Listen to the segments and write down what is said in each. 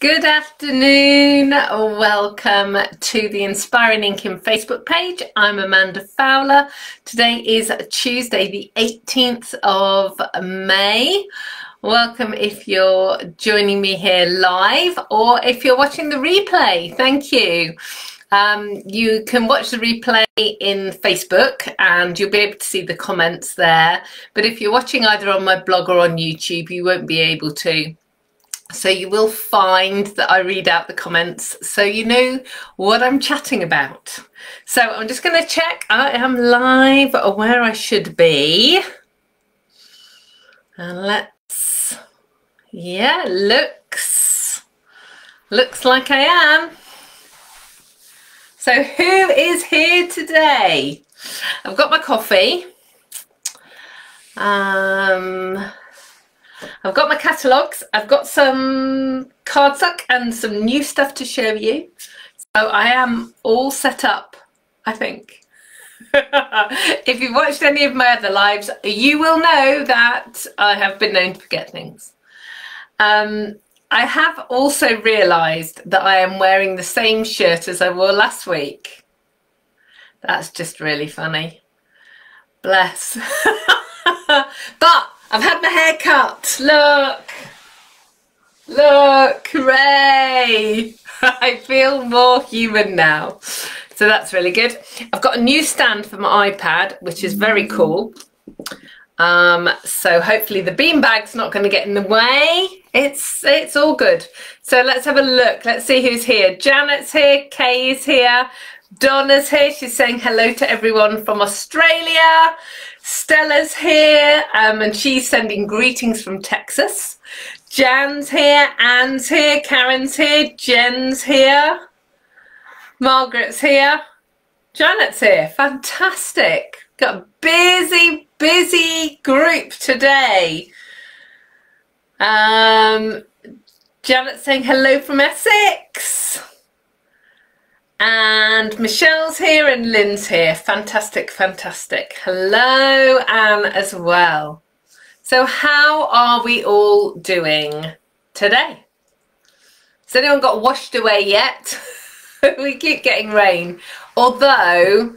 Good afternoon, welcome to the Inspiring Inkin Facebook page. I'm Amanda Fowler. Today is Tuesday the 18th of May. Welcome if you're joining me here live or if you're watching the replay, thank you. You can watch the replay in Facebook and you'll be able to see the comments there, but if you're watching either on my blog or on YouTube you won't be able to. So you will find that I read out the comments so you know what I'm chatting about. So I'm just going to check I am live or where I should be. And let's, yeah, looks like I am. So who is here today? I've got my coffee. I've got my catalogues, I've got some cardstock and some new stuff to show you. So I am all set up, I think. If you've watched any of my other lives, you will know that I have been known to forget things. I have also realised that I am wearing the same shirt as I wore last week. That's just really funny. Bless. But I've had my hair cut. Look, hooray! I feel more human now. So that's really good. I've got a new stand for my iPad, which is very cool. So hopefully the beanbag's not going to get in the way. It's all good. So let's have a look. Let's see who's here. Janet's here. Kay's here. Donna's here. She's saying hello to everyone from Australia. Stella's here, and she's sending greetings from Texas. Jan's here, Anne's here, Karen's here, Jen's here, Margaret's here, Janet's here. Fantastic. Got a busy group today. Janet's saying hello from Essex. And Michelle's here and Lynn's here. Fantastic. Hello, Anne, as well. So how are we all doing today? Has anyone got washed away yet? We keep getting rain. Although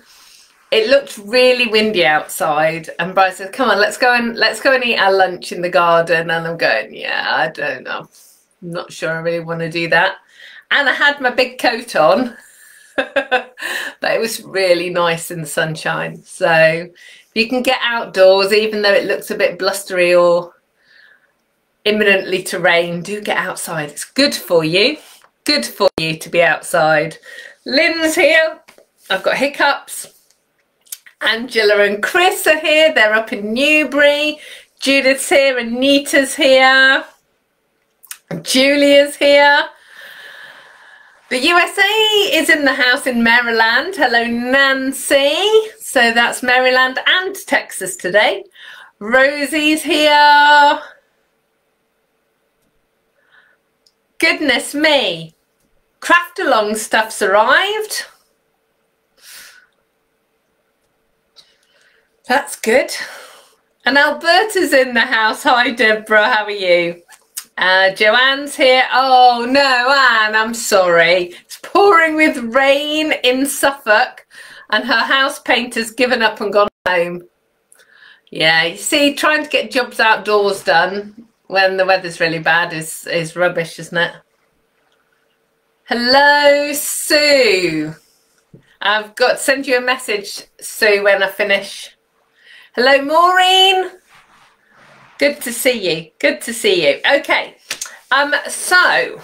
it looked really windy outside and Bryce said, come on, let's go and eat our lunch in the garden. And I'm going, yeah, I don't know. I'm not sure I really want to do that. And I had my big coat on. But it was really nice in the sunshine. So if you can get outdoors, even though it looks a bit blustery or imminently to rain, do get outside. It's good for you. Good for you to be outside. Lynn's here. I've got hiccups. Angela and Chris are here. They're up in Newbury. Judith's here. Anita's here. Julia's here. The USA is in the house in Maryland. Hello, Nancy. So that's Maryland and Texas today. Rosie's here. Goodness me. Craft along stuff's arrived. That's good. And Alberta's in the house. Hi, Deborah. How are you? Joanne's here. Oh no, Anne, I'm sorry. It's pouring with rain in Suffolk and her house painter's given up and gone home. Yeah, you see, trying to get jobs outdoors done when the weather's really bad is rubbish, isn't it? Hello, Sue. I've got to send you a message, Sue, when I finish. Hello, Maureen. Good to see you. Good to see you. Okay. So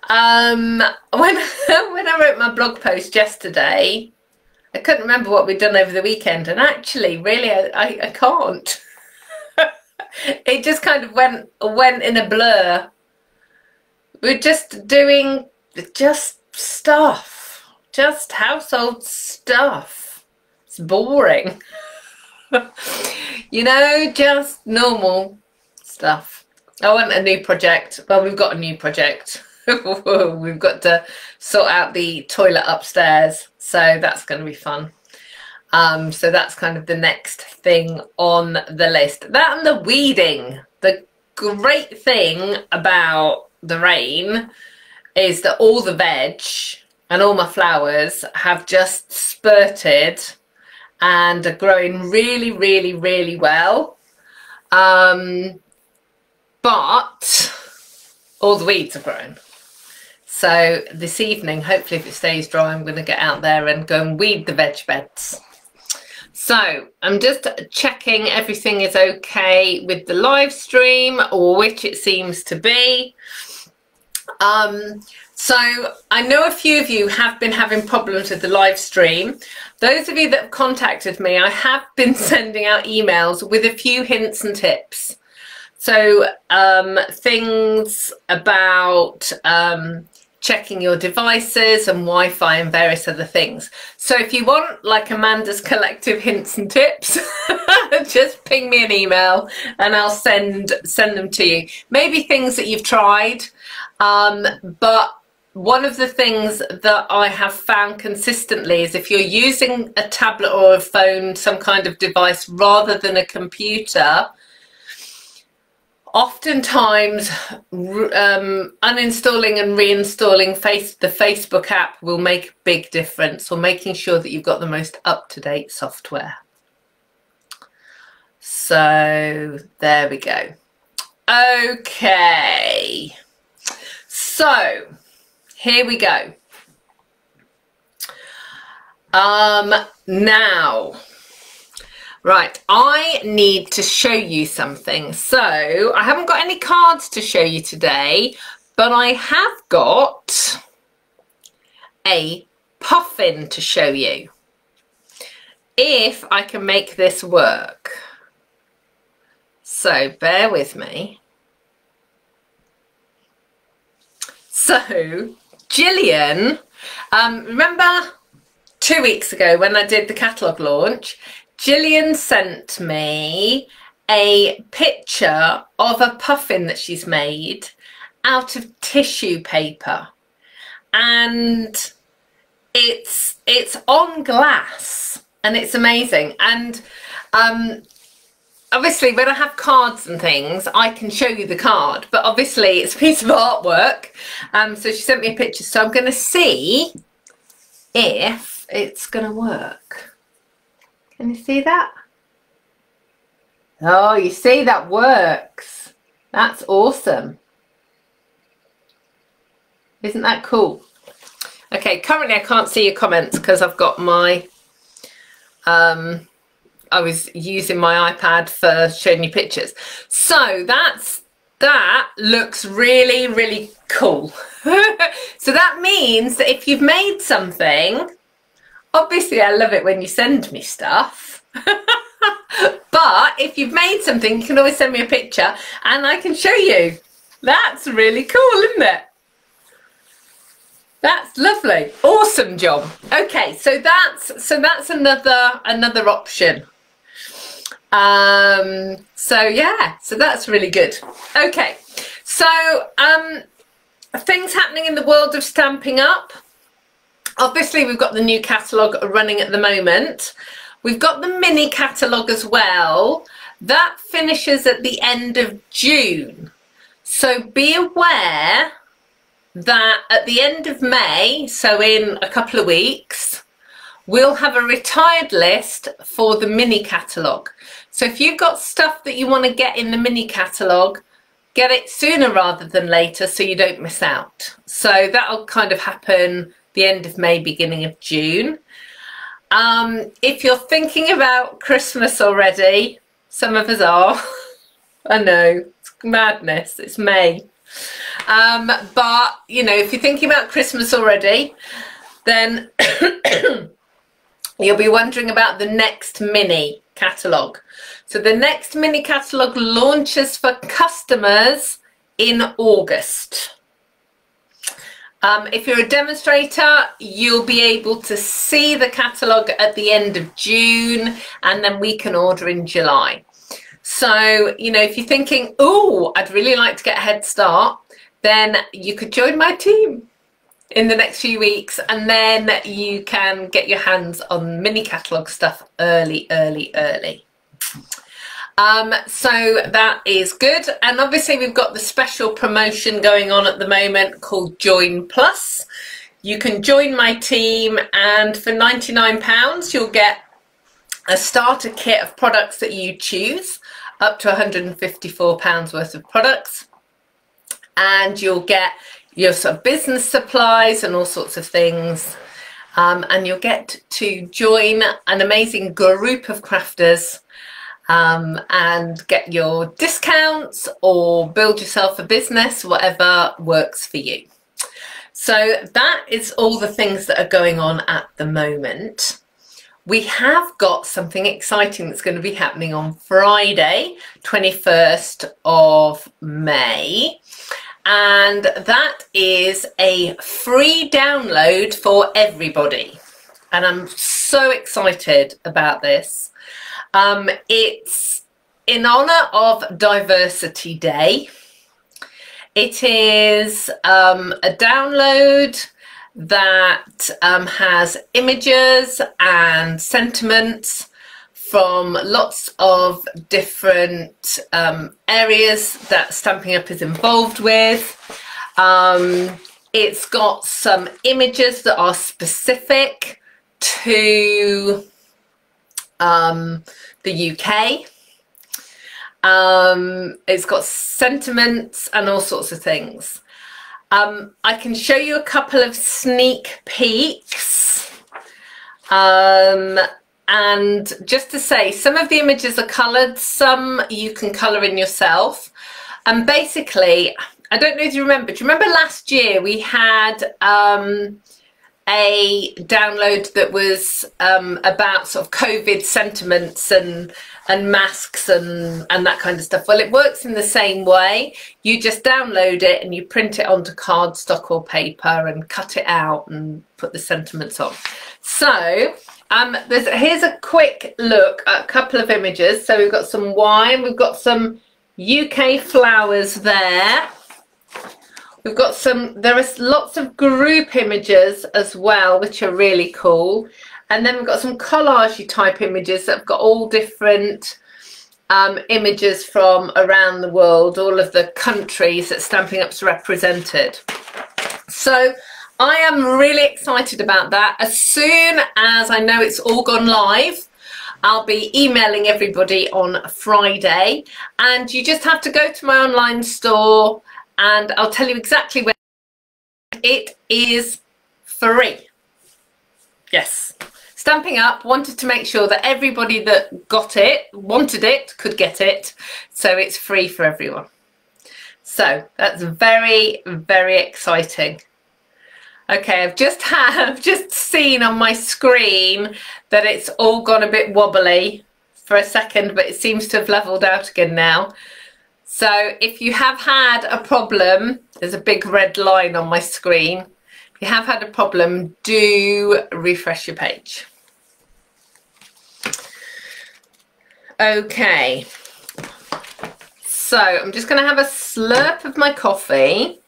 when I wrote my blog post yesterday, I couldn't remember what we'd done over the weekend, and actually, really, I can't. It just kind of went in a blur. We're just doing stuff, just household stuff. It's boring. You know, just normal stuff. I want a new project. Well, we've got a new project. We've got to sort out the toilet upstairs, so that's going to be fun. So that's kind of the next thing on the list. That and the weeding. The great thing about the rain is that all the veg and all my flowers have just spurted and are growing really, really, really well. But all the weeds are growing. So this evening, hopefully if it stays dry, I'm going to get out there and go and weed the veg beds. So I'm just checking everything is okay with the live stream, or which it seems to be. So I know a few of you have been having problems with the live stream. Those of you that have contacted me, I have been sending out emails with a few hints and tips. So things about checking your devices and Wi-Fi and various other things. So if you want like Amanda's collective hints and tips, just ping me an email and I'll send them to you. Maybe things that you've tried, but one of the things that I have found consistently is if you're using a tablet or a phone, some kind of device rather than a computer, oftentimes uninstalling and reinstalling the Facebook app will make a big difference, or making sure that you've got the most up-to-date software. So there we go. Okay, so here we go. Now, right, I need to show you something. So I haven't got any cards to show you today, but I have got a puffin to show you. If I can make this work. So bear with me. So Gillian, remember 2 weeks ago when I did the catalogue launch, Gillian sent me a picture of a puffin that she's made out of tissue paper, and it's on glass and it's amazing. And obviously when I have cards and things I can show you the card, but obviously it's a piece of artwork, so she sent me a picture, so I'm going to see if it's going to work. Can you see that? Oh, you see, that works. That's awesome. Isn't that cool? Okay, currently I can't see your comments because I've got my, I was using my iPad for showing you pictures. So that looks really, really cool. So that means that if you've made something, obviously I love it when you send me stuff, but if you've made something, you can always send me a picture and I can show you. That's really cool, isn't it? That's lovely. Awesome job. Okay, so that's another option. So yeah, so that's really good. Okay, so things happening in the world of Stampin' Up. Obviously we've got the new catalogue running at the moment. We've got the mini catalogue as well. That finishes at the end of June. So be aware that at the end of May, so in a couple of weeks, we'll have a retired list for the mini catalogue. So if you've got stuff that you want to get in the mini catalogue, get it sooner rather than later so you don't miss out. So that'll kind of happen the end of May, beginning of June. If you're thinking about Christmas already, some of us are, I know, it's madness, it's May. But, you know, if you're thinking about Christmas already, then you'll be wondering about the next mini catalogue. So the next mini catalogue launches for customers in August. If you're a demonstrator, you'll be able to see the catalogue at the end of June, and then we can order in July. So, you know, if you're thinking, oh, I'd really like to get a head start, then you could join my team in the next few weeks, and then you can get your hands on mini catalogue stuff early. So that is good. And obviously we've got the special promotion going on at the moment called Join Plus. You can join my team, and for £99 you'll get a starter kit of products that you choose, up to £154 worth of products, and you'll get your sort of business supplies and all sorts of things, and you'll get to join an amazing group of crafters and get your discounts or build yourself a business, whatever works for you. So that is all the things that are going on at the moment. We have got something exciting that's going to be happening on Friday, 21st of May. And that is a free download for everybody. And I'm so excited about this. It's in honor of Diversity Day. It is a download that has images and sentiments from lots of different areas that Stampin' Up! Is involved with. It's got some images that are specific to the UK. It's got sentiments and all sorts of things. I can show you a couple of sneak peeks. And just to say, some of the images are coloured, some you can colour in yourself. And basically, I don't know if you remember, do you remember last year we had a download that was about sort of COVID sentiments and masks and that kind of stuff? Well, it works in the same way. You just download it and you print it onto cardstock or paper and cut it out and put the sentiments on. So here's a quick look at a couple of images. So we've got some wine, we've got some UK flowers there. We've got there are lots of group images as well, which are really cool. And then we've got some collage type images that have got all different images from around the world, all of the countries that Stampin' Up's represented. So I am really excited about that. As soon as I know it's all gone live, I'll be emailing everybody on Friday. And you just have to go to my online store and I'll tell you exactly where. It is free. Yes. Stampin' Up wanted to make sure that everybody that wanted it, could get it. So it's free for everyone. So that's very, very exciting. Okay, I've just seen on my screen that it's all gone a bit wobbly for a second, but it seems to have leveled out again now. So if you have had a problem, there's a big red line on my screen. If you have had a problem, do refresh your page. Okay, so I'm just going to have a slurp of my coffee.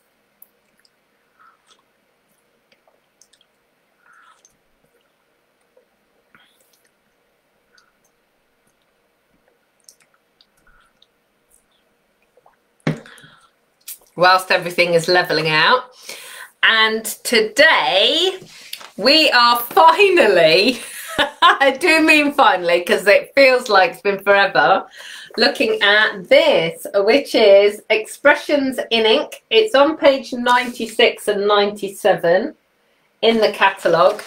Whilst everything is leveling out. And today we are finally, I do mean finally because it feels like it's been forever, looking at this, which is Expressions in Ink. It's on page 96 and 97 in the catalogue.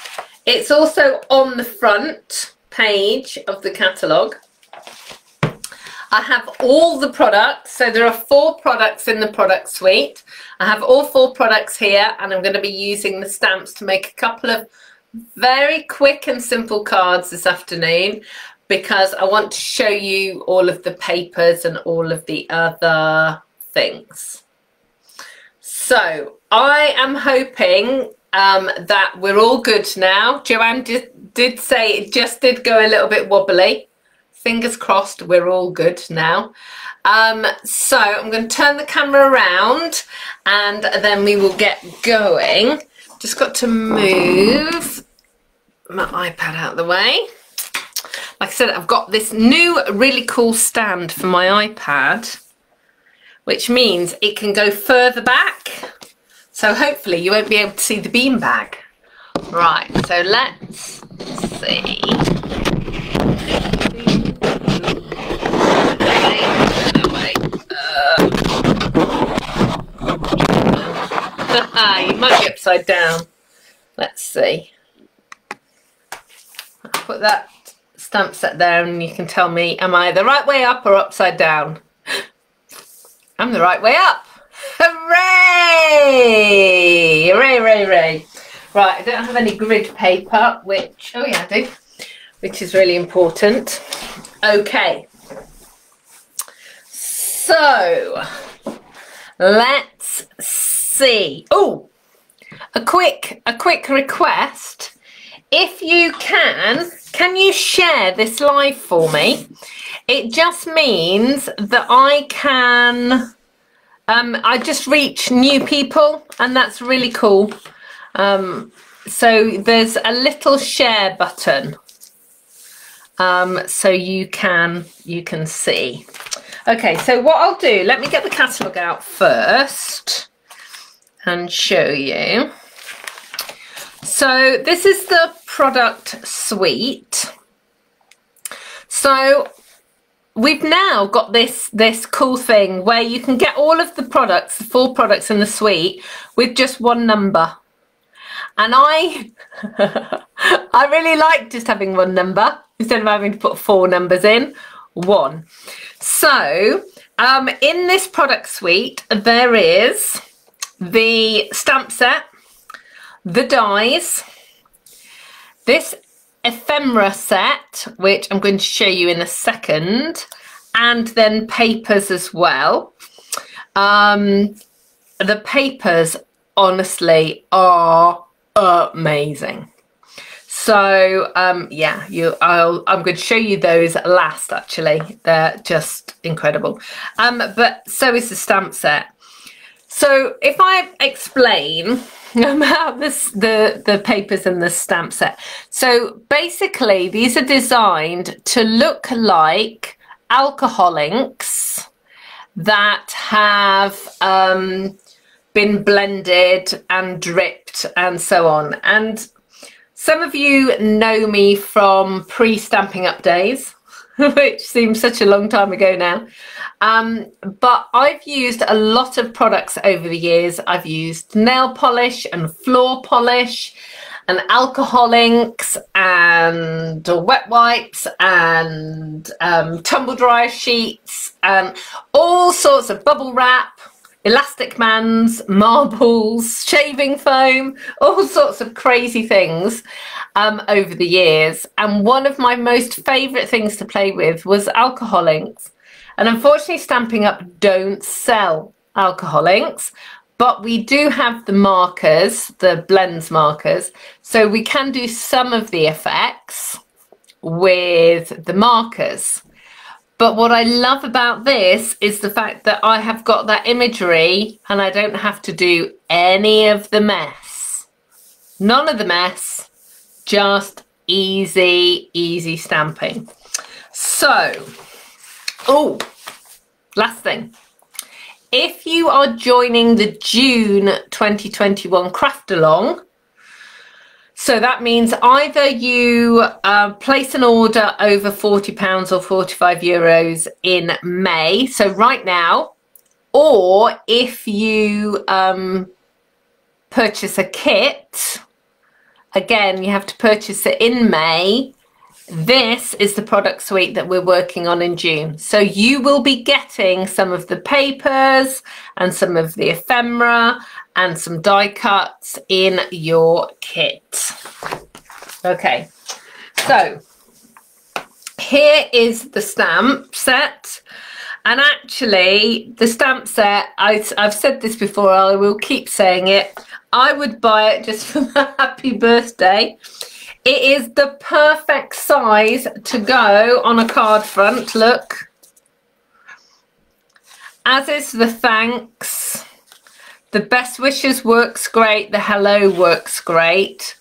It's also on the front page of the catalogue. I have all the products, so there are 4 products in the product suite. I have all 4 products here, and I'm going to be using the stamps to make a couple of very quick and simple cards this afternoon, because I want to show you all of the papers and all of the other things. So I am hoping that we're all good now. Joanne did say it just did go a little bit wobbly. Fingers crossed we're all good now. So I'm going to turn the camera around and then we will get going. Just got to move my iPad out of the way. like I said, I've got this new really cool stand for my iPad, which means it can go further back. So hopefully you won't be able to see the beanbag. Right, so let's see. You might be upside down. Let's see. I'll put that stamp set there and you can tell me, am I the right way up or upside down? I'm the right way up. Hooray! Hooray, hooray, hooray. Right, I don't have any grid paper, which, oh yeah, I do, which is really important. Okay. So, let's see. Oh, a quick request. If you can you share this live for me? It just means that I can, I just reach new people, and that's really cool. So there's a little share button, so you can see. Okay, so what I'll do, let me get the catalogue out first and show you. So this is the product suite. So we've now got this cool thing where you can get all of the products, the 4 products in the suite, with just one number. And I really like just having one number instead of having to put 4 numbers in, 1. So in this product suite, there is the stamp set, the dies, this ephemera set, which I'm going to show you in a second, and then papers as well. The papers honestly are amazing. So yeah, I'm going to show you those last. Actually, they're just incredible. But so is the stamp set. So if I explain about the papers and the stamp set. So basically these are designed to look like alcohol inks that have been blended and dripped and so on. And some of you know me from pre-Stampin' Up days, which seems such a long time ago now. But I've used a lot of products over the years. I've used nail polish and floor polish and alcohol inks and wet wipes and tumble dryer sheets and all sorts of bubble wrap, elastic bands, marbles, shaving foam, all sorts of crazy things over the years. And one of my most favourite things to play with was alcohol inks. And unfortunately, Stampin' Up don't sell alcohol inks, but we do have the markers, the blends markers, so we can do some of the effects with the markers. But what I love about this is the fact that I have got that imagery and I don't have to do any of the mess. None of the mess, just easy stamping. So, oh, last thing. If you are joining the June 2021 craft along, so that means either you place an order over £40 or €45 in May, so right now, or if you purchase a kit, again, you have to purchase it in May. This is the product suite that we're working on in June. So you will be getting some of the papers and some of the ephemera and some die cuts in your kit. Okay, so here is the stamp set. And actually, the stamp set, I've said this before, I will keep saying it. I would buy it just for my happy birthday. It is the perfect size to go on a card front, look. As is the thanks. The best wishes works great, the hello works great.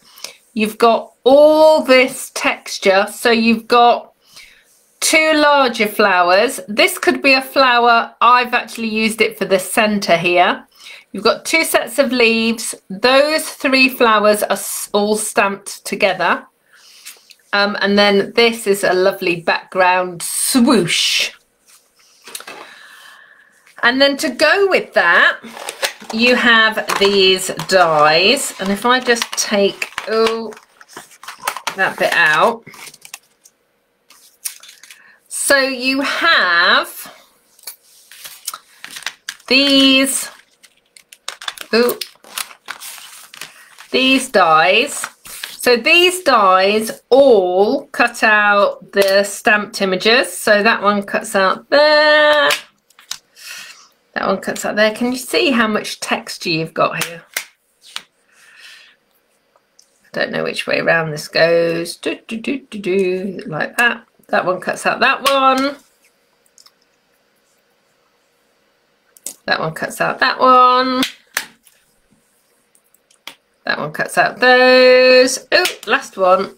You've got all this texture, so you've got 2 larger flowers. This could be a flower. I've actually used it for the center here. You've got 2 sets of leaves. Those 3 flowers are all stamped together. And then this is a lovely background swoosh. And then to go with that, you have these dies. And if I just take that bit out. So you have these dies. So these dies all cut out the stamped images. So that one cuts out there. That one cuts out there. Can you see how much texture you've got here? I don't know which way around this goes. Like that. That one cuts out that one. That one cuts out that one. That one cuts out those. Oh, last one.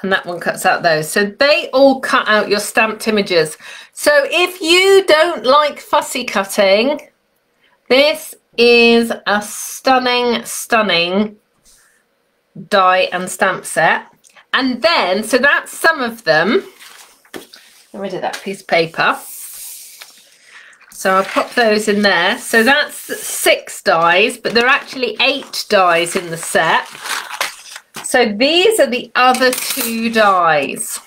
And that one cuts out those. So they all cut out your stamped images. So if you don't like fussy cutting, this is a stunning, stunning die and stamp set. And then, so that's some of them. Get rid of that piece of paper. So I'll pop those in there. So that's 6 dies, but there are actually 8 dies in the set. So these are the other 2 dies.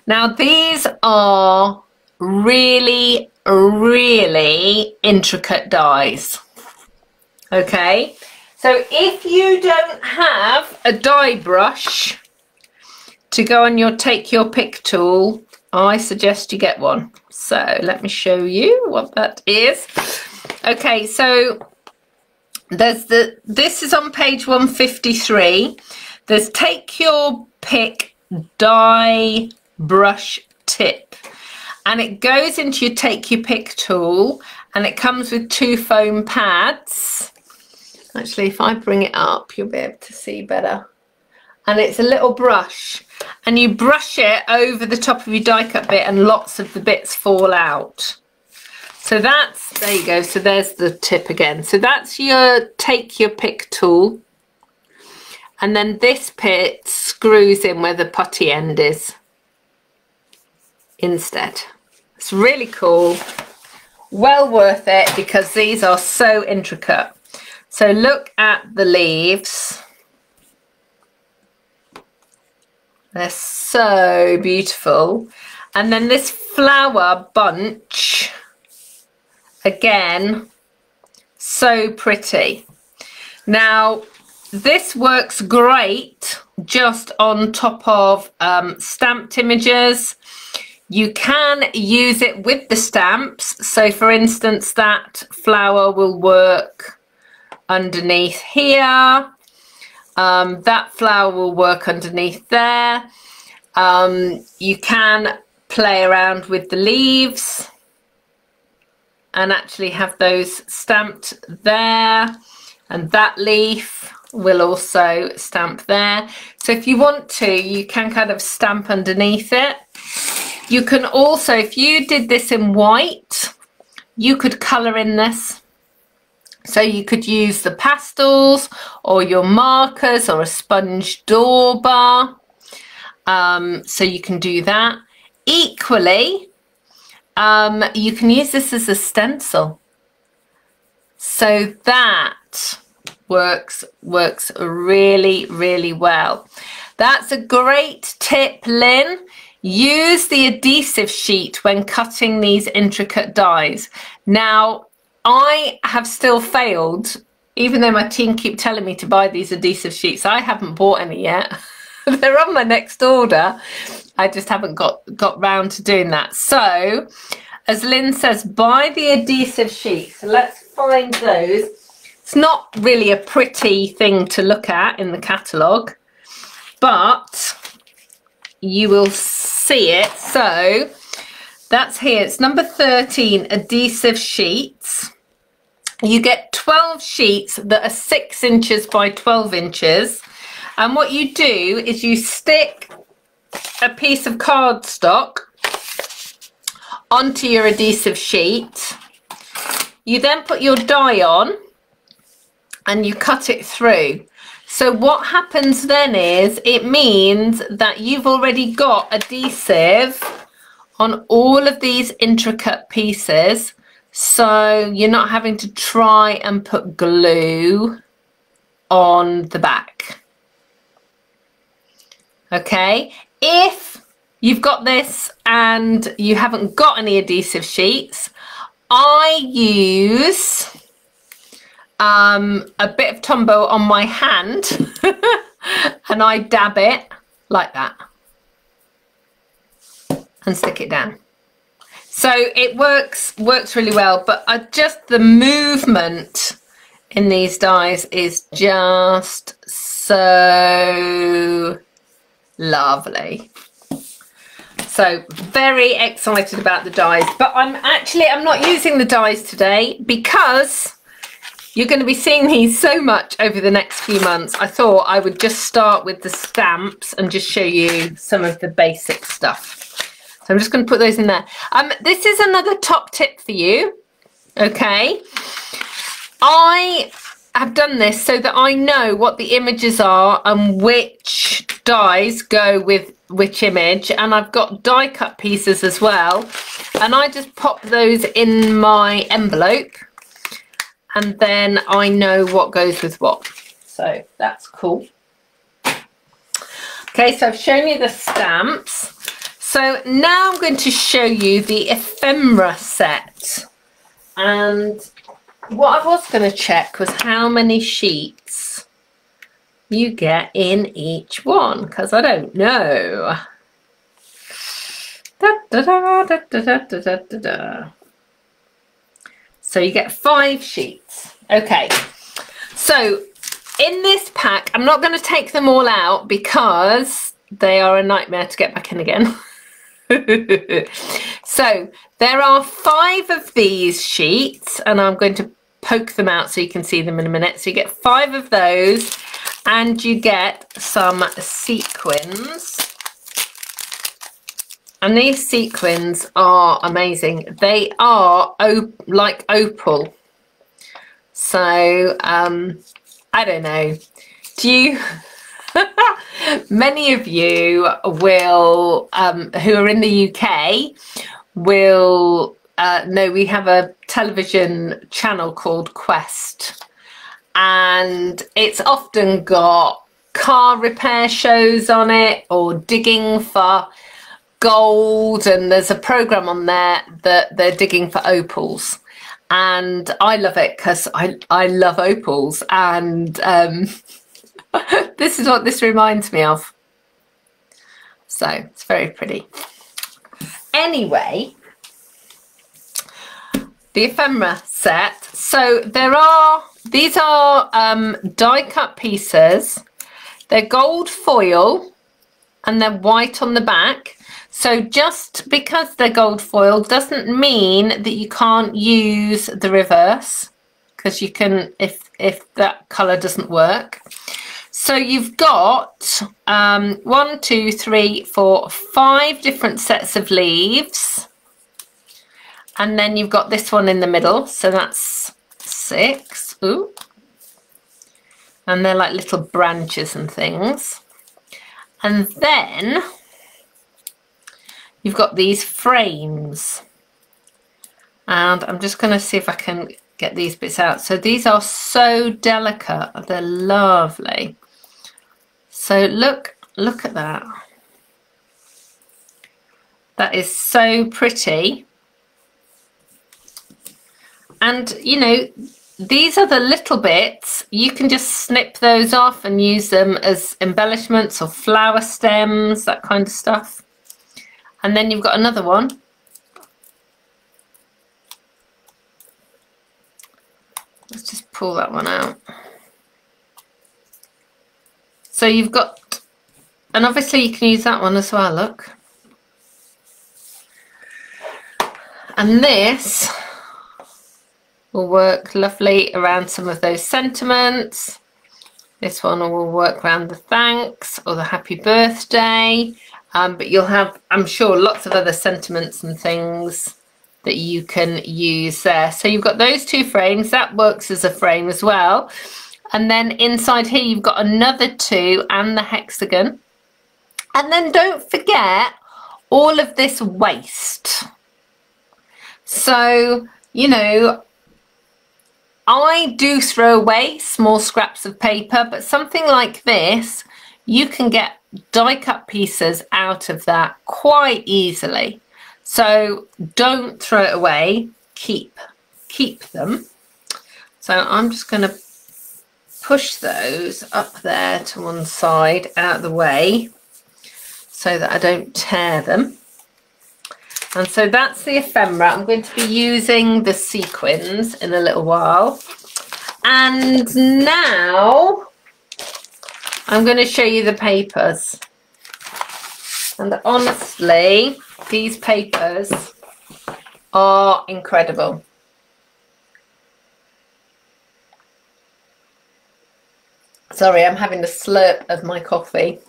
Now these are really, really intricate dies. Okay, so if you don't have a die brush to go on your take your pick tool, I suggest you get one. So let me show you what that is. Okay, so there's this is on page 153. There's take your pick die brush tip, and it goes into your take your pick tool, and it comes with 2 foam pads. Actually, if I bring it up, you'll be able to see better. And it's a little brush, and you brush it over the top of your die cut bit, and lots of the bits fall out. So that's, there you go. So there's the tip again. So that's your take your pick tool. And then this bit screws in where the putty end is instead. It's really cool. Well worth it, because these are so intricate. So look at the leaves. They're so beautiful. And then this flower bunch, again, so pretty. Now, this works great just on top of stamped images. You can use it with the stamps. So for instance, that flower will work underneath here. That flower will work underneath there. You can play around with the leaves and actually have those stamped there, and that leaf will also stamp there. So if you want to, you can kind of stamp underneath it. You can also, if you did this in white, you could colour in this. So you could use the pastels or your markers or a sponge door bar. So you can do that. Equally, you can use this as a stencil. So that works really, really well. That's a great tip, Lynn. Use the adhesive sheet when cutting these intricate dies. Now, I have still failed, even though my team keep telling me to buy these adhesive sheets. I haven't bought any yet. They're on my next order. I just haven't got round to doing that. So, as Lynn says, buy the adhesive sheets. So let's find those. It's not really a pretty thing to look at in the catalogue, but you will see it. So that's here. It's number 13, adhesive sheets. You get 12 sheets that are 6 inches by 12 inches. And what you do is you stick a piece of cardstock onto your adhesive sheet. You then put your die on and you cut it through. So what happens then is it means that you've already got adhesive on all of these intricate pieces, so you're not having to try and put glue on the back. Okay, if you've got this and you haven't got any adhesive sheets, I use a bit of Tombow on my hand and I dab it like that and stick it down. So it works really well, but just the movement in these dies is just so lovely. So very excited about the dies, but I'm not using the dies today because you're going to be seeing these so much over the next few months. I thought I would just start with the stamps and just show you some of the basic stuff. So I'm just going to put those in there. This is another top tip for you. Okay. I have done this so that I know what the images are and which dies go with which image. And I've got die cut pieces as well. And I just pop those in my envelope. And then I know what goes with what. So that's cool. Okay, so I've shown you the stamps. So now I'm going to show you the Ephemera Set. And what I was going to check was how many sheets you get in each one, because I don't know. So you get 5 sheets. Okay, so in this pack, I'm not going to take them all out because they are a nightmare to get back in again. So there are 5 of these sheets and I'm going to poke them out so you can see them in a minute. So you get 5 of those and you get some sequins. And these sequins are amazing. They are like opal. So I don't know. Do you... Many of you will, who are in the UK, will know we have a television channel called Quest, and it's often got car repair shows on it or digging for gold, and there's a program on there that they're digging for opals, and I love it because I love opals, and this is what this reminds me of. So it's very pretty. Anyway, the Ephemera Set. So these are die cut pieces. They're gold foil and they're white on the back. So just because they're gold foil doesn't mean that you can't use the reverse, because you can if that colour doesn't work. So you've got 1, 2, 3, 4, 5 different sets of leaves. And then you've got this one in the middle. So that's 6. Ooh. And they're like little branches and things. And then you've got these frames. And I'm just going to see if I can get these bits out. So these are so delicate. They're lovely. So look at that. That is so pretty. And you know, these are the little bits. You can just snip those off and use them as embellishments or flower stems, that kind of stuff. And then you've got another one. Let's just pull that one out. So you've got, and obviously you can use that one as well, look. And this will work lovely around some of those sentiments. This one will work around the thanks or the happy birthday. But you'll have, I'm sure, lots of other sentiments and things that you can use there. So you've got those two frames. That works as a frame as well. And then inside here, you've got another two and the hexagon. And then don't forget all of this waste. So, you know, I do throw away small scraps of paper, but something like this, you can get die cut pieces out of that quite easily. So don't throw it away, keep them. So I'm just going to push those up there to one side out of the way so that I don't tear them. And so that's the ephemera. I'm going to be using the sequins in a little while. And now I'm going to show you the papers. And honestly, these papers are incredible. Sorry, I'm having a slurp of my coffee.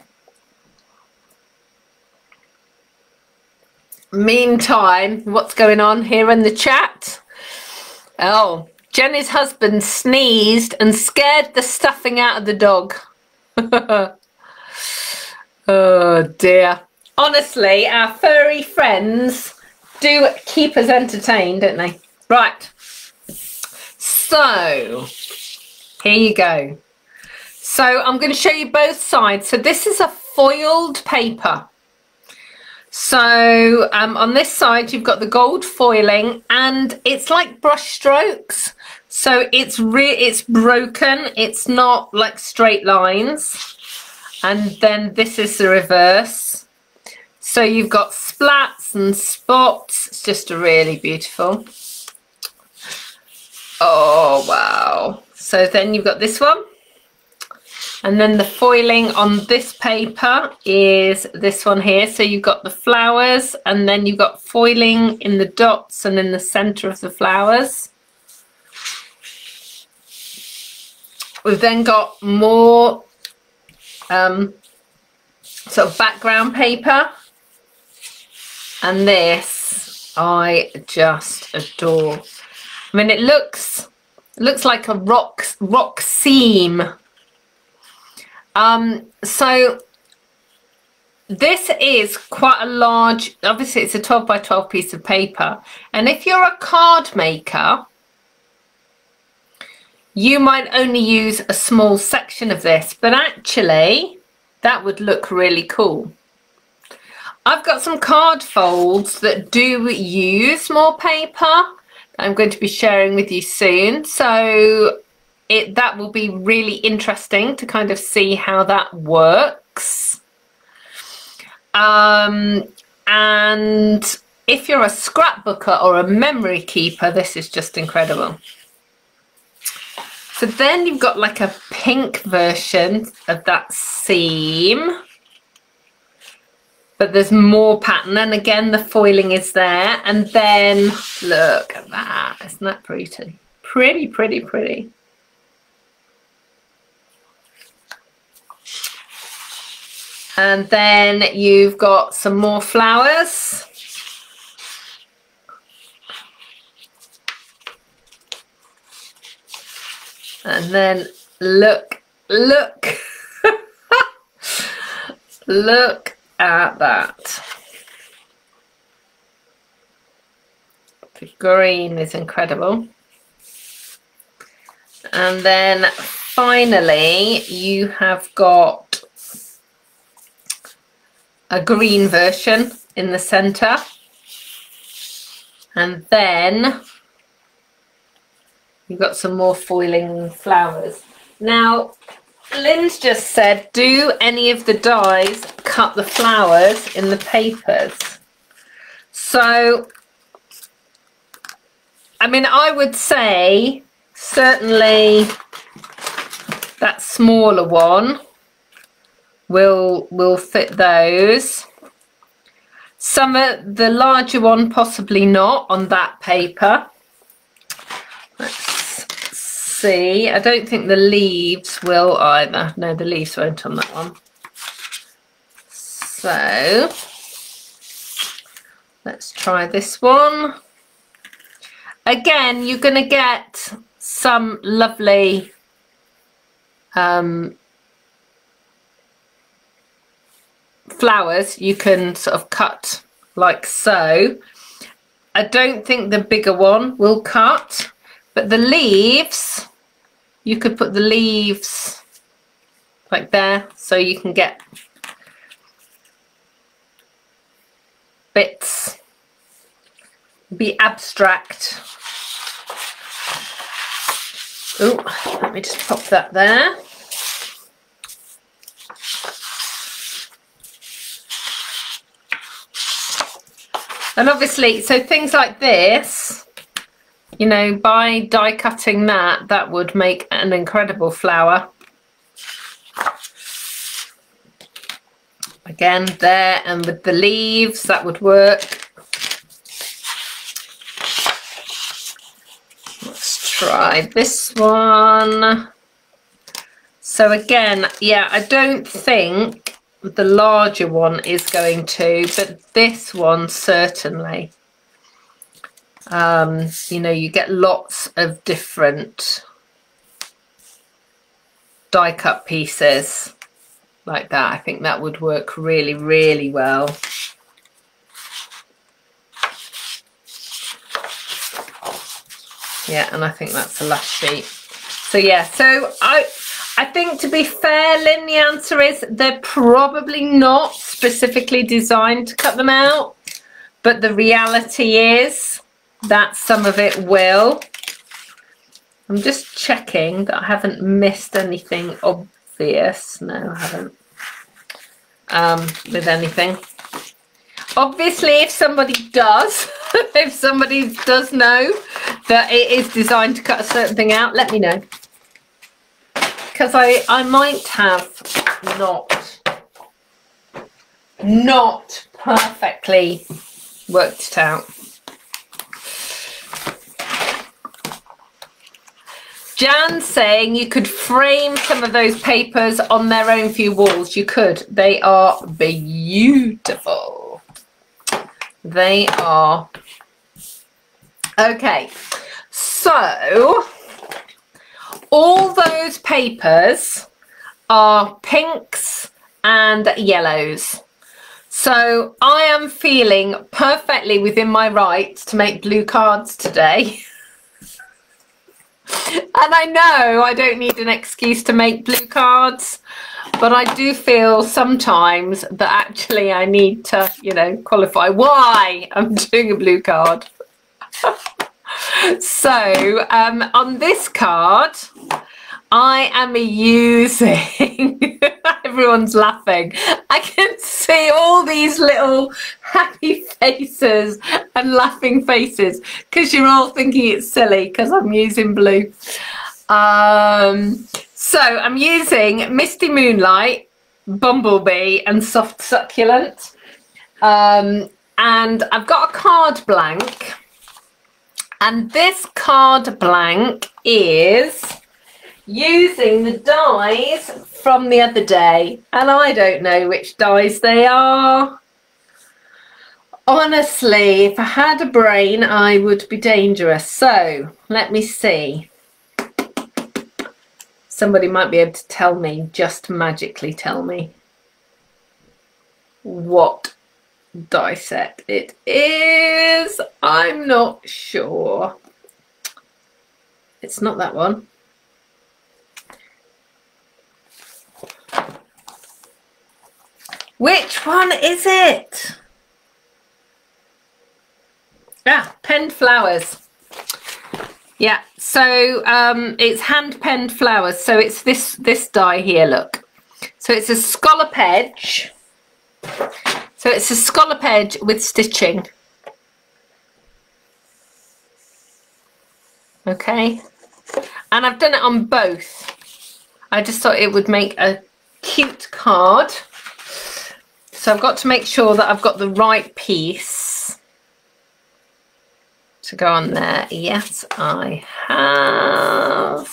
Meantime, what's going on here in the chat? Oh, Jenny's husband sneezed and scared the stuffing out of the dog. Oh dear. Honestly, our furry friends do keep us entertained, don't they? Right. So, here you go. So I'm going to show you both sides. So this is a foiled paper. So on this side you've got the gold foiling, and it's like brush strokes. So it's broken. It's not like straight lines. And then this is the reverse. So you've got splats and spots. It's just really beautiful. Oh wow. So then you've got this one. And then the foiling on this paper is this one here. So you've got the flowers, and then you've got foiling in the dots and in the center of the flowers. We've then got more sort of background paper. And this I just adore. I mean, it looks like a rock seam. So this is quite a large, obviously it's a 12 by 12 piece of paper. And if you're a card maker, you might only use a small section of this, but actually that would look really cool. I've got some card folds that do use more paper that I'm going to be sharing with you soon. So that will be really interesting to kind of see how that works. And if you're a scrapbooker or a memory keeper, this is just incredible. So then you've got like a pink version of that seam, but there's more pattern, and again the foiling is there. And then look at that, isn't that pretty? Pretty, pretty, pretty. And then you've got some more flowers. And then look, look at that. The green is incredible. And then finally you have got a green version in the center, and then you've got some more foiling flowers. Now Lynn's just said, do any of the dies cut the flowers in the papers? So I mean, I would say certainly that smaller one will fit those. Some of the larger one possibly not on that paper. Let's see. I don't think the leaves will either. No, the leaves won't on that one. So let's try this one. Again, you're going to get some lovely flowers you can sort of cut like so. I don't think the bigger one will cut, but the leaves, you could put the leaves like there, so you can get bits, be abstract. Oh, let me just pop that there. And obviously, so things like this, you know, by die cutting that, that would make an incredible flower. Again, there, and with the leaves, that would work. Let's try this one. So again, yeah, I don't think the larger one is going to, but this one certainly. You know, you get lots of different die cut pieces like that. I think that would work really, really well. Yeah, and I think that's the last sheet. So yeah, so I think, to be fair, Lynn, the answer is they're probably not specifically designed to cut them out, but the reality is that some of it will. I'm just checking that I haven't missed anything obvious. No, I haven't, with anything. Obviously, if somebody does, if somebody does know that it is designed to cut a certain thing out, let me know. Because I might have not perfectly worked it out. Jan's saying you could frame some of those papers on their own few walls. You could. They are beautiful. They are. Okay. So all those papers are pinks and yellows. So I am feeling perfectly within my rights to make blue cards today. And I know I don't need an excuse to make blue cards, but I do feel sometimes that actually I need to, you know, qualify why I'm doing a blue card. So on this card, I am using, everyone's laughing, I can see all these little happy faces and laughing faces because you're all thinking it's silly because I'm using blue. So I'm using Misty Moonlight, Bumblebee and Soft Succulent, and I've got a card blank, and this card blank is using the dies from the other day, and I don't know which dies they are. Honestly, if I had a brain, I would be dangerous. So let me see. Somebody might be able to tell me, just magically tell me what die set it is. I'm not sure. It's not that one. Which one is it? Ah, penned flowers. Yeah, so it's hand penned flowers. So it's this die here, look. So it's a scallop edge. So it's a scallop edge with stitching. Okay. And I've done it on both. I just thought it would make a cute card. So I've got to make sure that I've got the right piece to go on there. Yes, I have.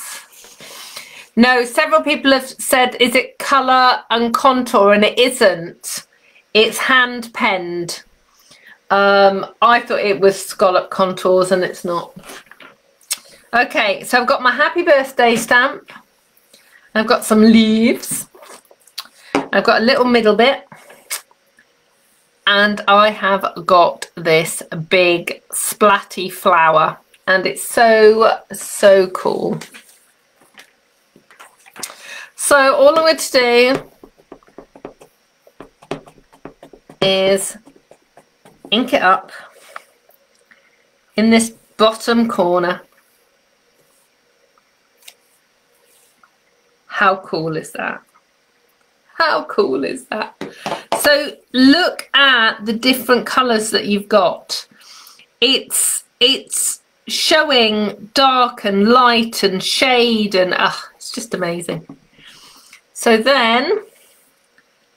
No, several people have said, is it colour and contour? And it isn't. It's hand penned. I thought it was scallop contours and it's not. Okay, so I've got my happy birthday stamp. I've got some leaves. I've got a little middle bit. And I have got this big splatty flower. And it's so, so cool. So all I'm going to do is ink it up in this bottom corner. How cool is that? How cool is that? So look at the different colours that you've got. It's showing dark and light and shade, and it's just amazing. So then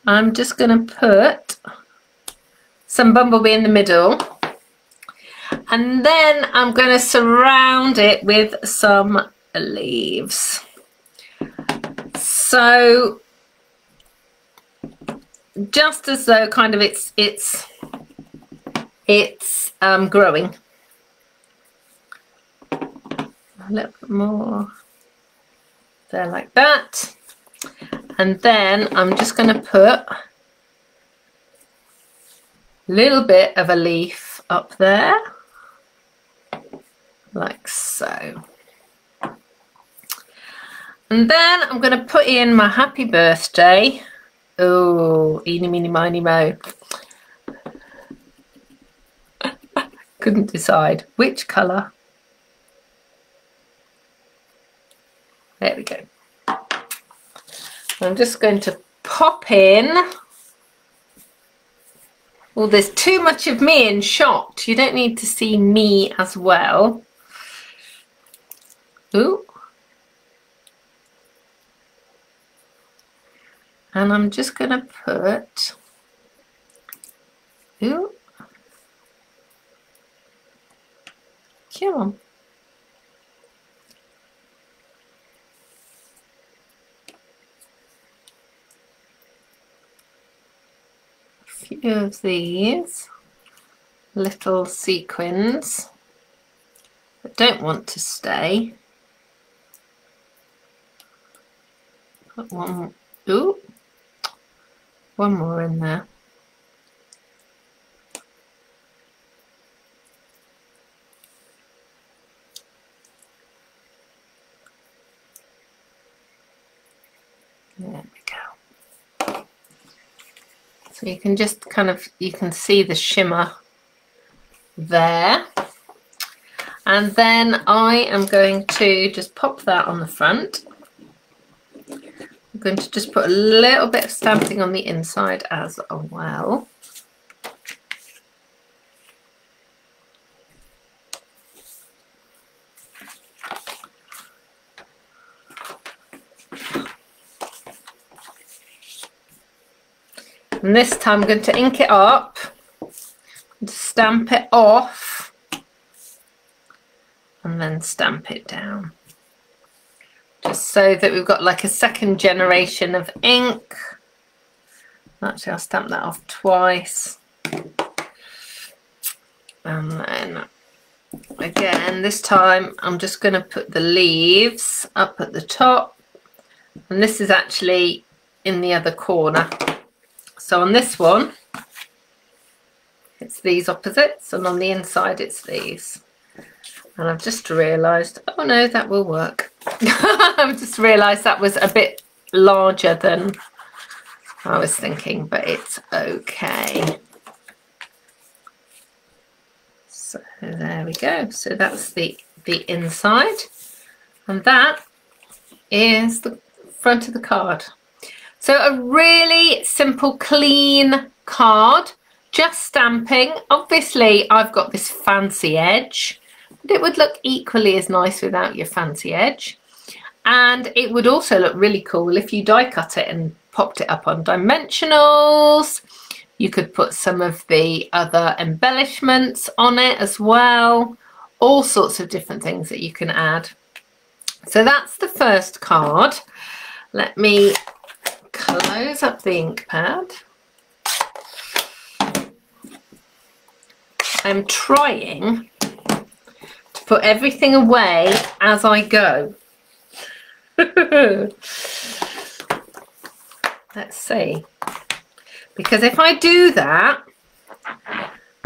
I'm just going to put some bumblebee in the middle, and then I'm going to surround it with some leaves. So just as though kind of it's growing. A little bit more there like that. And then I'm just going to put a little bit of a leaf up there, like so. And then I'm going to put in my happy birthday. Oh, eeny, meeny, miny, mo. Couldn't decide which colour. There we go. I'm just going to pop in. Well, there's too much of me in shot. You don't need to see me as well. Ooh. And I'm just going to put, ooh, come on. A few of these little sequins that don't want to stay. Put one, ooh. One more in there. There we go. So you can just kind of, you can see the shimmer there. And then I am going to just pop that on the front. I'm going to just put a little bit of stamping on the inside as well. And this time I'm going to ink it up, and stamp it off, and then stamp it down. Just so that we've got like a second generation of ink. Actually, I'll stamp that off twice. And then again, this time I'm just going to put the leaves up at the top. And this is actually in the other corner. So on this one, it's these opposites, and on the inside it's these. And I've just realised, oh no, that will work. I've just realised that was a bit larger than I was thinking, but it's okay. So there we go. So that's the inside, and that is the front of the card. So a really simple, clean card, just stamping. Obviously, I've got this fancy edge. It would look equally as nice without your fancy edge, and it would also look really cool if you die cut it and popped it up on dimensionals. You could put some of the other embellishments on it as well, all sorts of different things that you can add. So that's the first card. Let me close up the ink pad. I'm trying to put everything away as I go. Let's see. Because if I do that,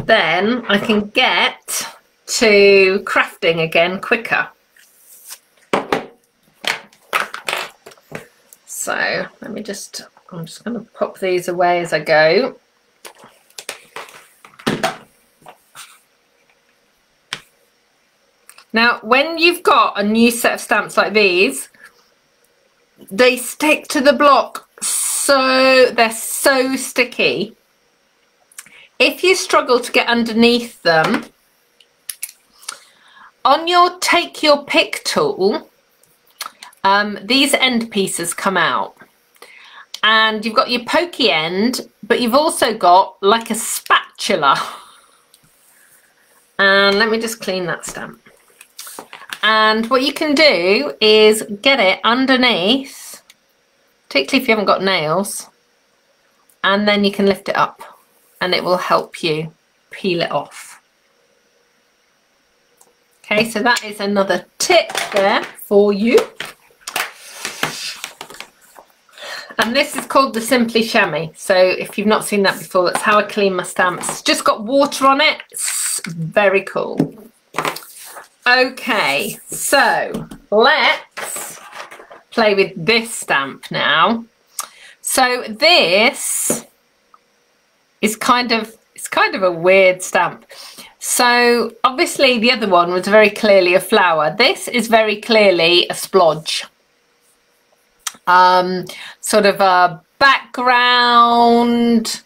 then I can get to crafting again quicker. So let me just, I'm just going to pop these away as I go. Now, when you've got a new set of stamps like these, they stick to the block, so they're so sticky. If you struggle to get underneath them, on your take your pick tool, these end pieces come out, and you've got your pokey end, but you've also got like a spatula. And let me just clean that stamp. And what you can do is get it underneath, particularly if you haven't got nails, and then you can lift it up and it will help you peel it off. Okay, so that is another tip there for you. And this is called the Simply Chamois. So if you've not seen that before, that's how I clean my stamps. It's just got water on it. It's very cool. Okay, so let's play with this stamp now. So this is kind of a weird stamp. So obviously the other one was very clearly a flower. This is very clearly a splodge. Sort of a background.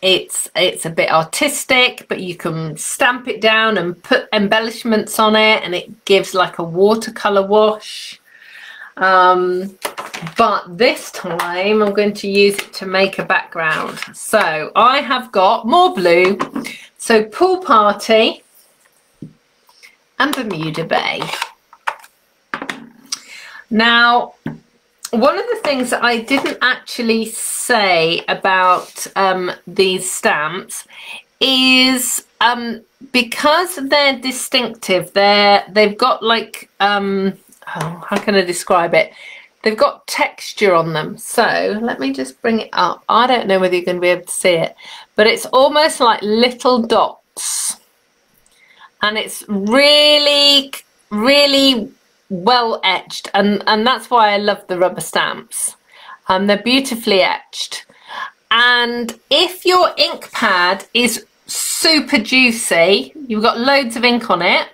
It's a bit artistic, but you can stamp it down and put embellishments on it, and it gives like a watercolor wash. But this time I'm going to use it to make a background. So I have got more blue, so Pool Party and Bermuda Bay. Now, one of the things that I didn't actually say about these stamps is because they're distinctive, they've got like, how can I describe it? They've got texture on them. So let me just bring it up. I don't know whether you're going to be able to see it, but it's almost like little dots. And it's really, really well etched, and that's why I love the rubber stamps. They're beautifully etched, and if your ink pad is super juicy, you've got loads of ink on it,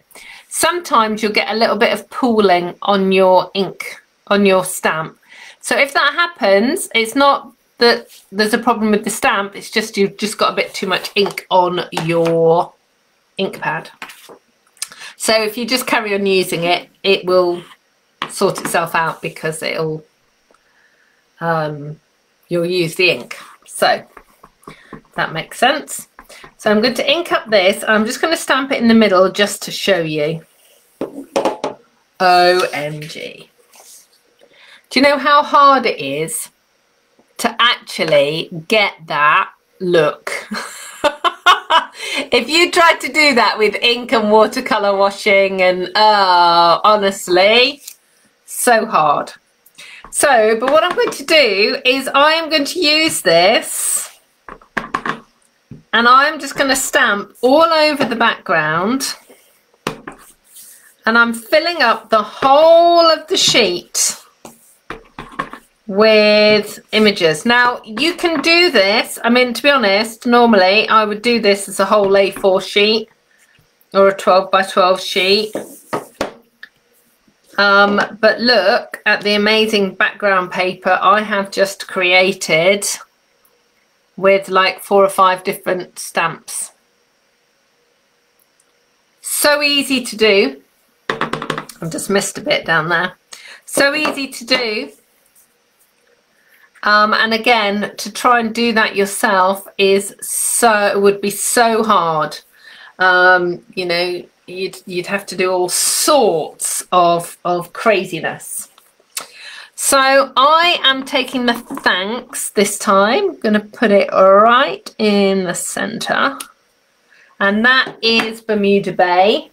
sometimes you'll get a little bit of pooling on your ink on your stamp. So if that happens, it's not that there's a problem with the stamp, it's just you've just got a bit too much ink on your ink pad. So if you just carry on using it, it will sort itself out, because it'll you'll use the ink. So that makes sense. So I'm going to ink up this. I'm just going to stamp it in the middle just to show you. OMG. Do you know how hard it is to actually get that look? If you tried to do that with ink and watercolor washing, and honestly, so hard. So, but what I'm going to do is I am going to use this, and I'm just going to stamp all over the background, and I'm filling up the whole of the sheet with images. Now you can do this, I mean, to be honest, normally I would do this as a whole A4 sheet or a 12 by 12 sheet, but look at the amazing background paper I have just created with like 4 or 5 different stamps. So easy to do. I've just missed a bit down there. So easy to do. And again, to try and do that yourself would be so hard. You know, you'd have to do all sorts of craziness. So I am taking the thanks this time. I'm going to put it right in the center. and that is Bermuda Bay.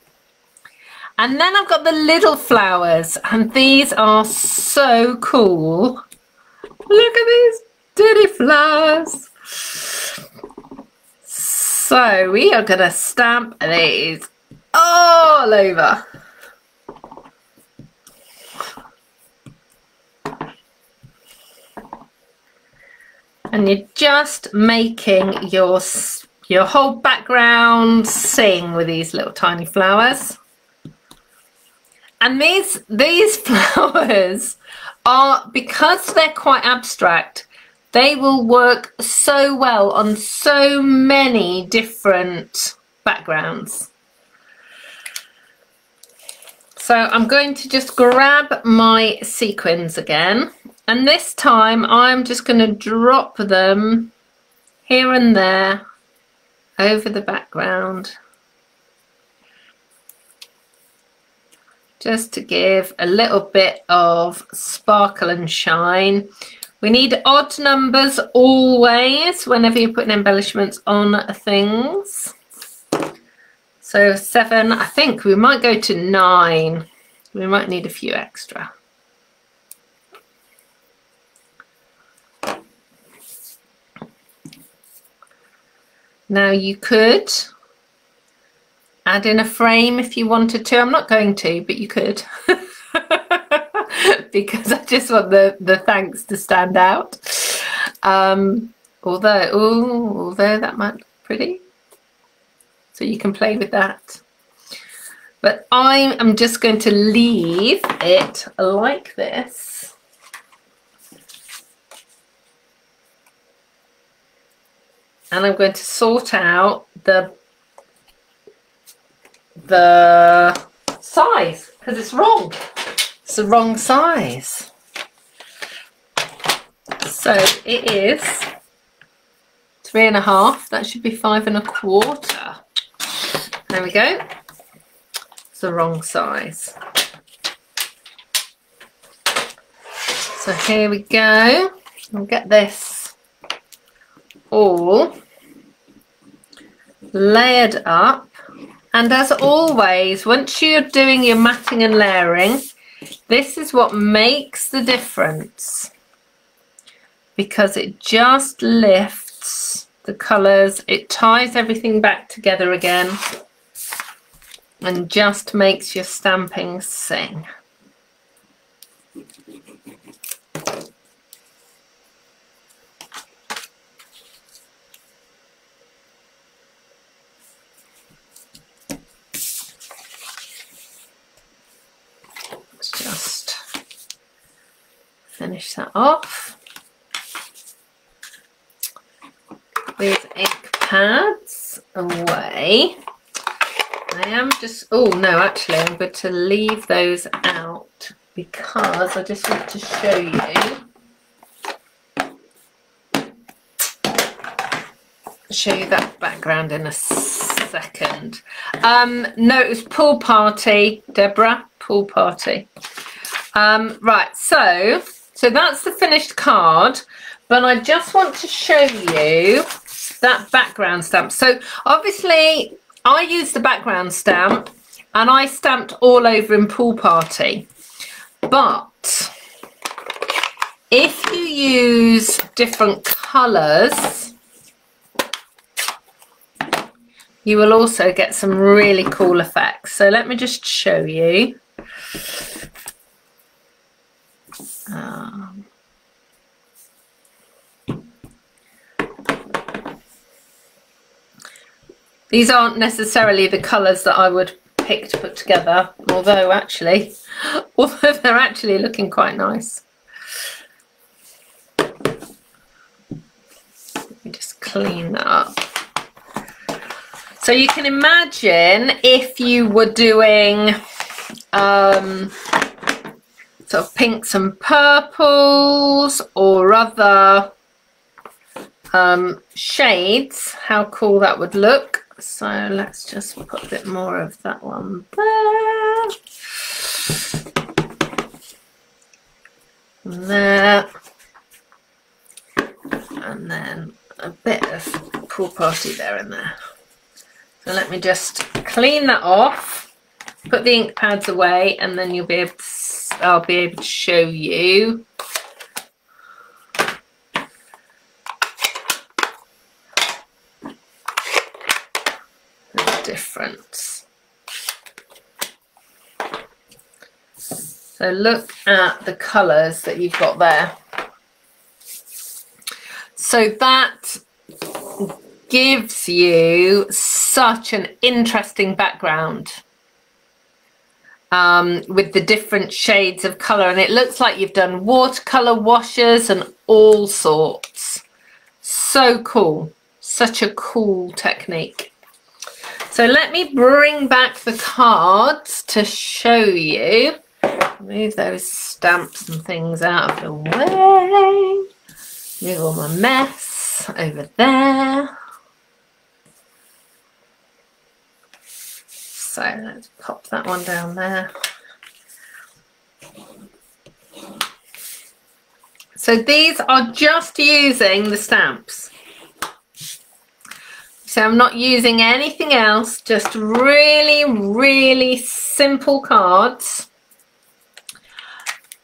And then I've got the little flowers, and these are so cool. Look at these ditty flowers. So we are going to stamp these all over. And you're just making your whole background sing with these little tiny flowers. And these flowers are, because they're quite abstract, they will work so well on so many different backgrounds. So I'm going to just grab my sequins again, and this time I'm just going to drop them here and there over the background, just to give a little bit of sparkle and shine. We need odd numbers always whenever you're putting embellishments on things. So 7, I think we might go to 9. We might need a few extra. Now you could add in a frame if you wanted to. I'm not going to, but you could. Because I just want the thanks to stand out. Although that might be pretty. So you can play with that. But I am just going to leave it like this. And I'm going to sort out the size, because it's wrong. It's the wrong size. So it is 3.5. That should be 5.25. There we go. It's the wrong size. So here we go. I'll get this all layered up. And as always, once you're doing your matting and layering, this is what makes the difference, because it just lifts the colours, it ties everything back together again, and just makes your stamping sing. Just finish that off. These ink pads away. I am just, oh no, actually I'm going to leave those out because I just want to show you that background in a second. No, it was pool party, Deborah, pool party. Right, so that's the finished card, but I just want to show you that background stamp. So obviously I used the background stamp and I stamped all over in pool party, but if you use different colours, you will also get some really cool effects. So let me just show you. These aren't necessarily the colours that I would pick to put together, although they're actually looking quite nice. Let me just clean that up. So you can imagine if you were doing sort of pinks and purples or other shades, how cool that would look. So let's just put a bit more of that one there. And there. And then a bit of pool party there and there. So let me just clean that off, put the ink pads away, and then you'll be able to, I'll be able to show you the difference. So look at the colours that you've got there. So that gives you such an interesting background with the different shades of colour, and it looks like you've done watercolour washes and all sorts. So cool, such a cool technique. So let me bring back the cards to show you. Move those stamps and things out of the way. Move all my mess over there. So let's pop that one down there. So these are just using the stamps. So I'm not using anything else, just really, really simple cards,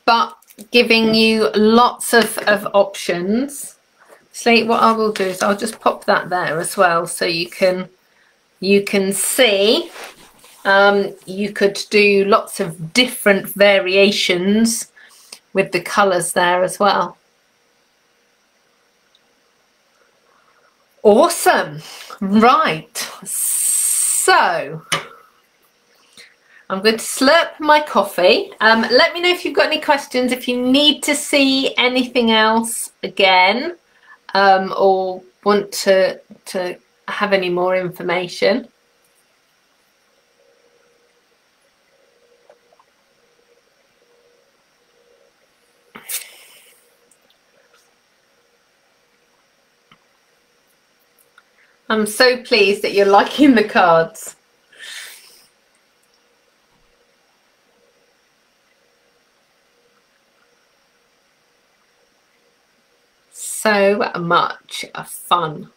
but giving you lots of options. So what I will do is I'll just pop that there as well, so you can see. You could do lots of different variations with the colours there as well. Awesome. Right, so I'm going to slurp my coffee. Let me know if you've got any questions, if you need to see anything else again, or want to have any more information. I'm so pleased that you're liking the cards. So much fun.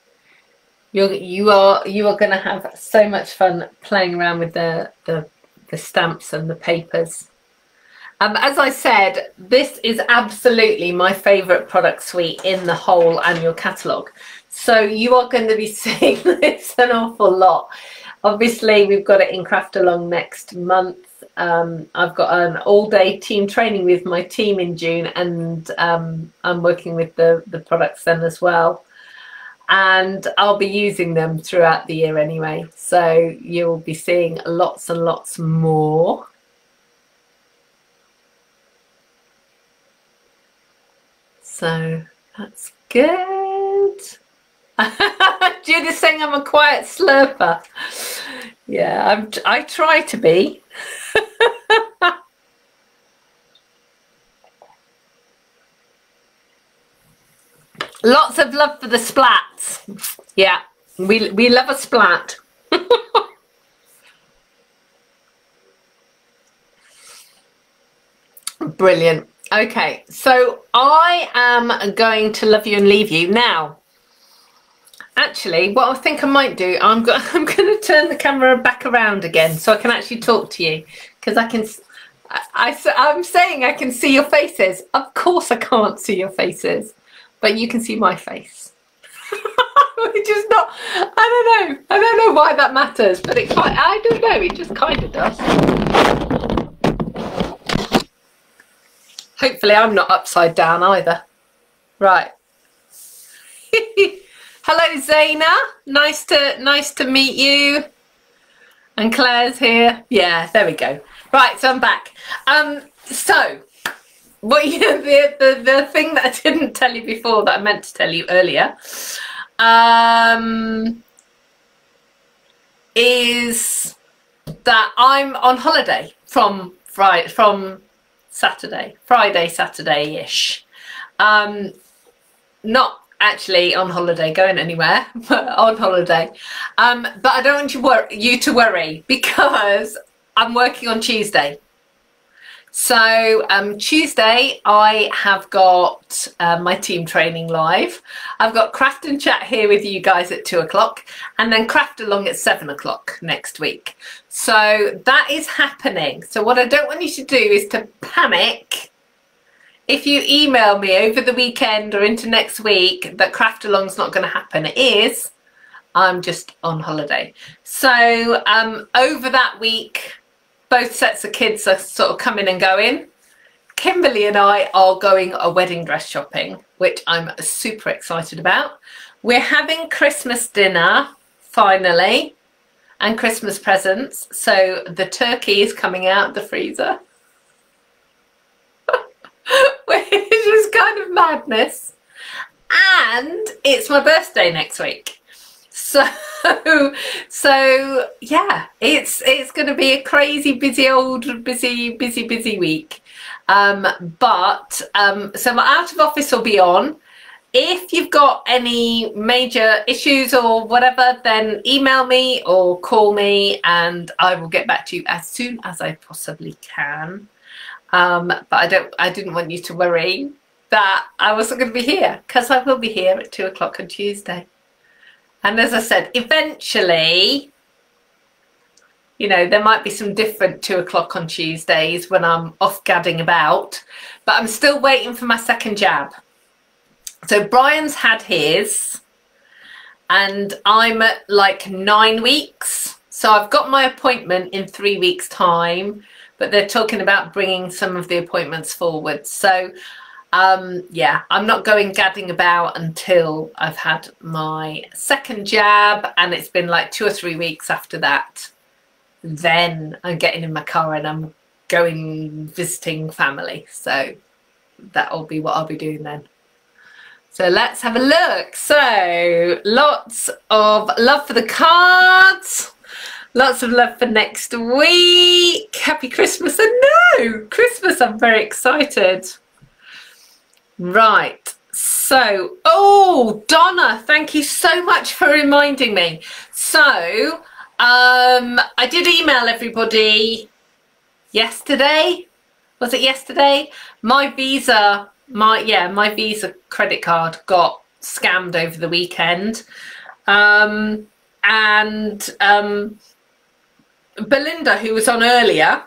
You are going to have so much fun playing around with the stamps and the papers. As I said, this is absolutely my favourite product suite in the whole annual catalogue. So you are going to be seeing this an awful lot. Obviously, we've got it in Craft Along next month. I've got an all-day team training with my team in June, and I'm working with the products then as well. And I'll be using them throughout the year anyway. So you'll be seeing lots and lots more. So that's good. Judith's saying I'm a quiet slurper. Yeah, I try to be. Lots of love for the splats. Yeah, we love a splat. Brilliant. Okay, so I am going to love you and leave you now. Actually, what I think I might do, I'm going to turn the camera back around again so I can actually talk to you, because I'm saying I can see your faces. Of course I can't see your faces, but you can see my face. Which is not, I don't know why that matters, but I don't know, it just kind of does. Hopefully I'm not upside down either. Right. Hello Zaina, nice to meet you. And Claire's here. Yeah, there we go. Right, so I'm back. So what the thing that I didn't tell you before that I meant to tell you earlier is that I'm on holiday from Friday, Saturday-ish. Not actually on holiday, going anywhere, but on holiday. But I don't want you to worry because I'm working on Tuesday. So Tuesday I have got my team training live. I've got Craft and Chat here with you guys at 2 o'clock, and then Craft Along at 7 o'clock next week. So that is happening. So what I don't want you to do is to panic if you email me over the weekend or into next week that Craft Along's not going to happen. It is. I'm just on holiday. So over that week, both sets of kids are sort of coming and going. Kimberly and I are going a wedding dress shopping, which I'm super excited about. We're having Christmas dinner, finally, and Christmas presents. So the turkey is coming out the freezer, which is kind of madness. And it's my birthday next week. So yeah, it's going to be a crazy busy week. So my out of office will be on. If you've got any major issues or whatever, then email me or call me and I will get back to you as soon as I possibly can. But I didn't want you to worry that I wasn't going to be here, because I will be here at 2 o'clock on Tuesday. And as I said, eventually, you know, there might be some different 2 o'clock on Tuesdays when I'm off gadding about, but I'm still waiting for my second jab. So Brian's had his, and I'm at like 9 weeks. So I've got my appointment in 3 weeks' time, but they're talking about bringing some of the appointments forward. So yeah, I'm not going gadding about until I've had my second jab, and it's been like 2 or 3 weeks after that. Then I'm getting in my car and I'm going visiting family. So that'll be what I'll be doing then. So let's have a look. So lots of love for the cards. Lots of love for next week. Happy Christmas. And no, Christmas, I'm very excited. Right, so, oh, Donna, thank you so much for reminding me. So, I did email everybody yesterday. Was it yesterday? My Visa credit card got scammed over the weekend. Belinda, who was on earlier,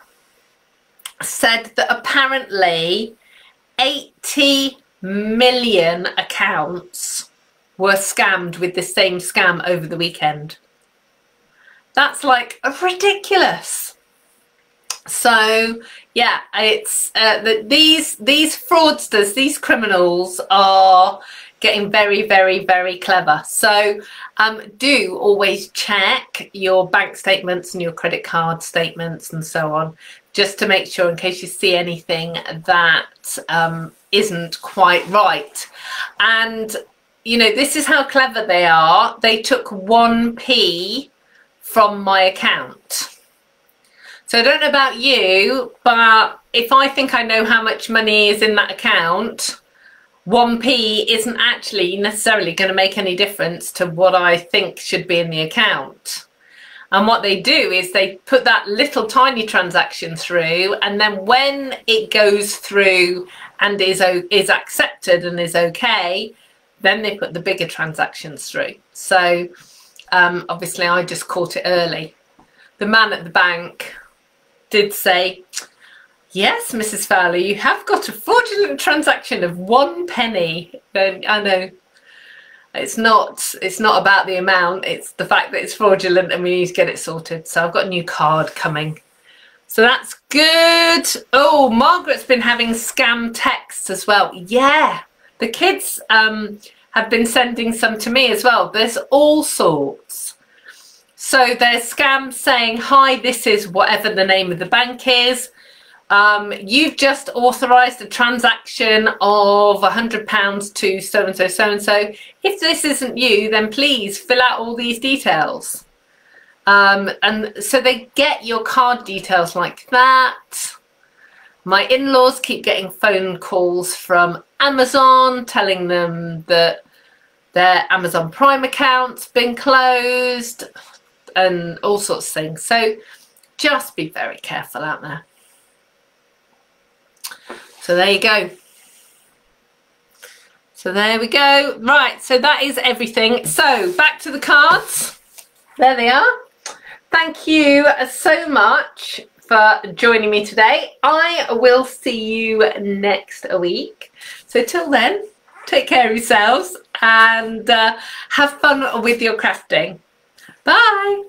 said that apparently 80 million accounts were scammed with the same scam over the weekend. That's like ridiculous. So yeah, it's these fraudsters, these criminals are getting very, very, very clever. So do always check your bank statements and your credit card statements and so on, just to make sure in case you see anything that isn't quite right. And you know, this is how clever they are. They took 1p from my account. So I don't know about you, but if I think I know how much money is in that account, 1p isn't actually necessarily going to make any difference to what I think should be in the account. And what they do is they put that little tiny transaction through, and then when it goes through and is accepted and is okay, then they put the bigger transactions through. So obviously I just caught it early. The man at the bank did say, yes, Mrs. Fowler, you have got a fraudulent transaction of 1 penny. I know. It's not about the amount, it's the fact that it's fraudulent and we need to get it sorted. So I've got a new card coming. So that's good. Oh, Margaret's been having scam texts as well. Yeah, the kids have been sending some to me as well. There's all sorts. So there's scams saying, hi, this is whatever the name of the bank is. You've just authorised a transaction of £100 to so-and-so, so-and-so. If this isn't you, then please fill out all these details. And so they get your card details like that. My in-laws keep getting phone calls from Amazon telling them that their Amazon Prime account's been closed and all sorts of things. So just be very careful out there. So there you go. So there we go. Right, so that is everything. So back to the cards. There they are. Thank you so much for joining me today. I will see you next week. So till then, take care of yourselves and have fun with your crafting. Bye.